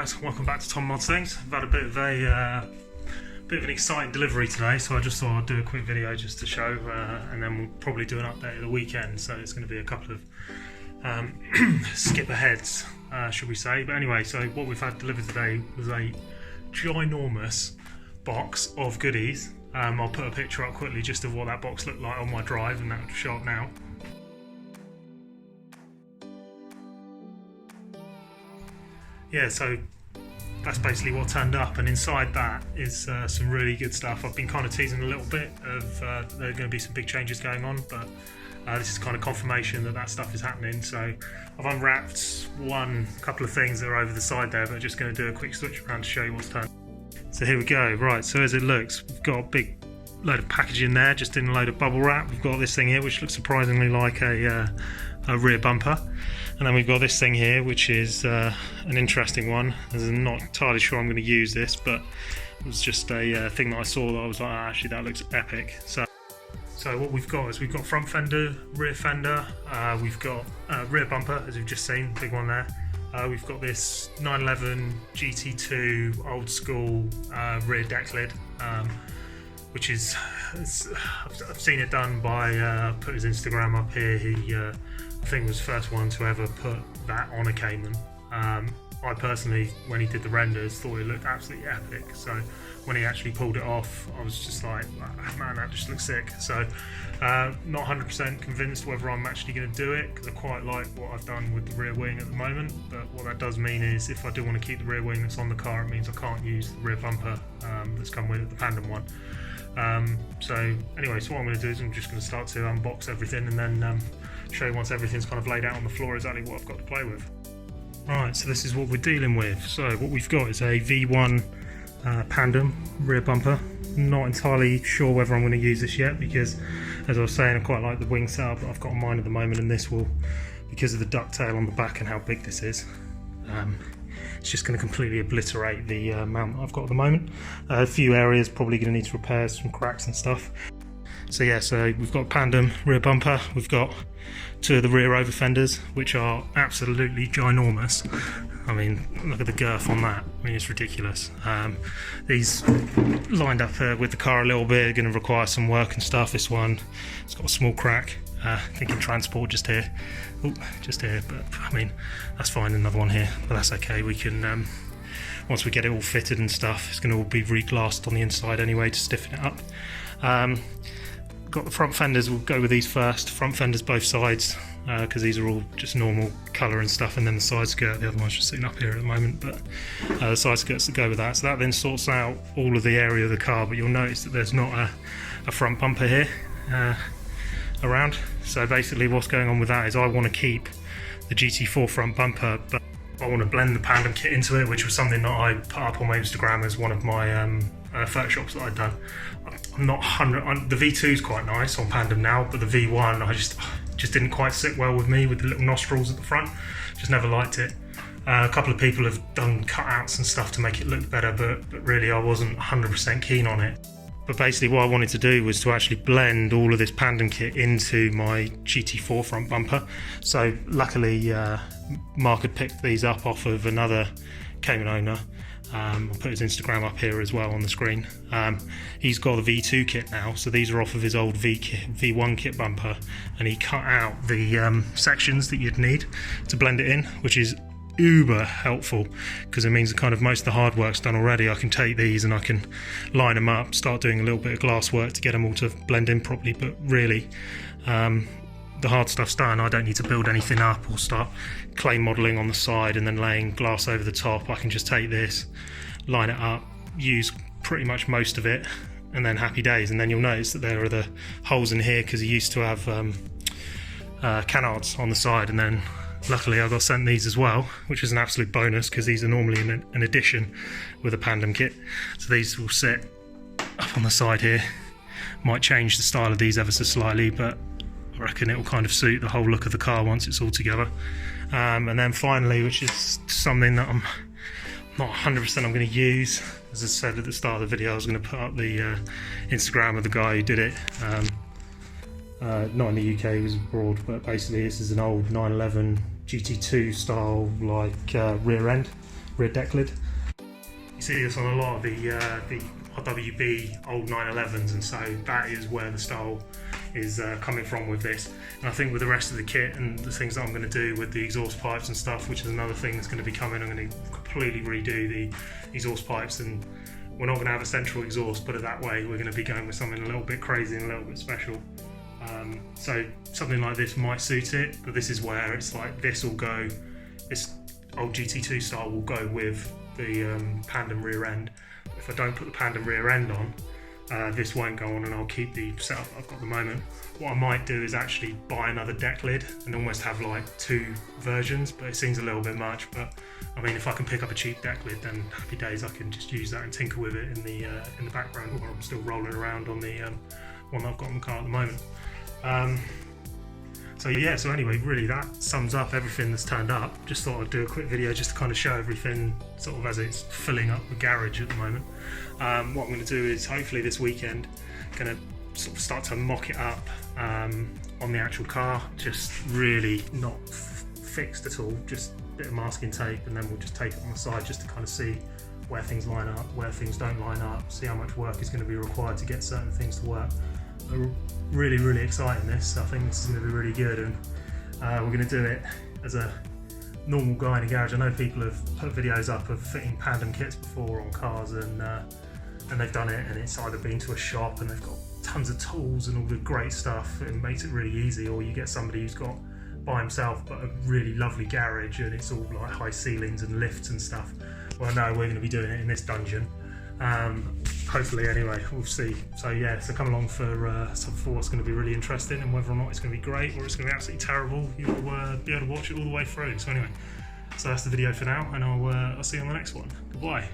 guys, welcome back to Tom Mods Things. I've had a bit of an exciting delivery today, so I just thought I'd do a quick video just to show, and then we'll probably do an update of the weekend. So it's going to be a couple of skip aheads, should we say? But anyway, so what we've had delivered today was a ginormous box of goodies. I'll put a picture up quickly just of what that box looked like on my drive, and that'll show up now. Yeah, so that's basically what turned up, and inside that is some really good stuff. I've been kind of teasing a little bit of there are going to be some big changes going on, but this is kind of confirmation that that stuff is happening. So I've unwrapped a couple of things that are over the side there, but just going to do a quick switch around to show you what's turned. So here we go. Right, so as it looks, we've got a big load of packaging there, just in a load of bubble wrap. We've got this thing here, which looks surprisingly like a rear bumper. And then we've got this thing here, which is an interesting one. I'm not entirely sure I'm going to use this, but it was just a thing that I saw that I was like, actually that looks epic. So what we've got is we've got front fender, rear fender, we've got rear bumper, as you've just seen, big one there. We've got this 911 GT2 old school rear deck lid, which is, I've seen it done by, put his Instagram up here. He I think was the first one to ever put that on a Cayman. I personally, when he did the renders, thought it looked absolutely epic. So when he actually pulled it off, I was just like, man, that just looks sick. So not 100% convinced whether I'm actually going to do it, because I quite like what I've done with the rear wing at the moment. But what that does mean is, if I do want to keep the rear wing that's on the car, it means I can't use the rear bumper that's come with it, the Pandem one. So anyway, so what I'm going to do is I'm just going to start to unbox everything, and then show you once everything's kind of laid out on the floor exactly what I've got to play with. Right, so this is what we're dealing with. So what we've got is a V1 Pandem rear bumper. Not entirely sure whether I'm going to use this yet, because as I was saying, I quite like the wing setup that I've got on mine at the moment, and this will, because of the ducktail on the back and how big this is, it's just going to completely obliterate the mount that I've got at the moment. A few areas probably going to need to repair, some cracks and stuff. So yeah, so we've got Pandem rear bumper, we've got two of the rear over fenders, which are absolutely ginormous. I mean, look at the girth on that. I mean, it's ridiculous. These lined up with the car a little bit, are going to require some work and stuff. This one, it's got a small crack. Thinking transport just here. Oh, just here, but I mean, that's fine. Another one here, but that's okay. We can, once we get it all fitted and stuff, it's going to all be re-glassed on the inside anyway to stiffen it up. Got the front fenders, we'll go with these first. Front fenders both sides, because these are all just normal colour and stuff, and then the side skirt, the other one's just sitting up here at the moment, but the side skirts that go with that. So that then sorts out all of the area of the car, but you'll notice that there's not a front bumper here around. So basically what's going on with that is I want to keep the GT4 front bumper, but I want to blend the Pandem kit into it, which was something that I put up on my Instagram as one of my Photoshops that I'd done. I'm not 100. The V2 is quite nice on Pandem now, but the V1 I just didn't quite sit well with me, with the little nostrils at the front. Just never liked it. A couple of people have done cutouts and stuff to make it look better, but really I wasn't 100% keen on it. But basically what I wanted to do was to actually blend all of this Pandem kit into my GT4 front bumper. So luckily Mark had picked these up off of another Cayman owner. I'll put his Instagram up here as well on the screen. He's got the V2 kit now, so these are off of his old V1 kit bumper, and he cut out the sections that you'd need to blend it in, which is uber helpful, because it means that kind of most of the hard work's done already. I can take these and I can line them up, start doing a little bit of glass work to get them all to blend in properly, but really the hard stuff's done. I don't need to build anything up or start clay modelling on the side and then laying glass over the top. I can just take this, line it up, use pretty much most of it, and then happy days. And then you'll notice that there are the holes in here, because he used to have canards on the side, and then luckily I got sent these as well, which is an absolute bonus, because these are normally an addition with a Pandem kit. So these will sit up on the side here. Might change the style of these ever so slightly, but I reckon it will kind of suit the whole look of the car once it's all together. And then finally, which is something that I'm not 100% I'm going to use, as I said at the start of the video, I was going to put up the Instagram of the guy who did it. Not in the UK, he was abroad, but basically this is an old 911 GT2 style, like rear end, rear deck lid. You see this on a lot of the RWB old 911s, and so that is where the style is coming from with this. And I think with the rest of the kit and the things that I'm going to do with the exhaust pipes and stuff, which is another thing that's going to be coming, I'm going to completely redo the exhaust pipes, and we're not going to have a central exhaust, put it that way. We're going to be going with something a little bit crazy and a little bit special. So something like this might suit it, but this is where it's like this will go, this old GT2 style will go with the Pandem rear end. If I don't put the Pandem rear end on, this won't go on, and I'll keep the setup I've got at the moment. What I might do is actually buy another deck lid and almost have like two versions, but it seems a little bit much. But I mean, if I can pick up a cheap deck lid, then happy days. I can just use that and tinker with it in the background while I'm still rolling around on the one that I've got in the car at the moment. So yeah, so anyway, really that sums up everything that's turned up. Just thought I'd do a quick video just to kind of show everything sort of as it's filling up the garage at the moment. What I'm going to do is hopefully this weekend going to sort of start to mock it up on the actual car, just really not fixed at all, just a bit of masking tape, and then we'll just tape it on the side just to kind of see where things line up, where things don't line up, see how much work is going to be required to get certain things to work. Really exciting this. I think this is going to be really good, and we're going to do it as a normal guy in a garage. I know people have put videos up of fitting Pandem kits before on cars, and they've done it, and it's either been to a shop and they've got tons of tools and all the great stuff, it makes it really easy, or you get somebody who's got by himself but a really lovely garage and it's all like high ceilings and lifts and stuff. Well, no, we're going to be doing it in this dungeon. Hopefully, anyway, we'll see. So yeah, so come along for something for what's going to be really interesting, and whether or not it's going to be great or it's going to be absolutely terrible, you'll be able to watch it all the way through. So anyway, so that's the video for now, and I'll see you on the next one. Goodbye.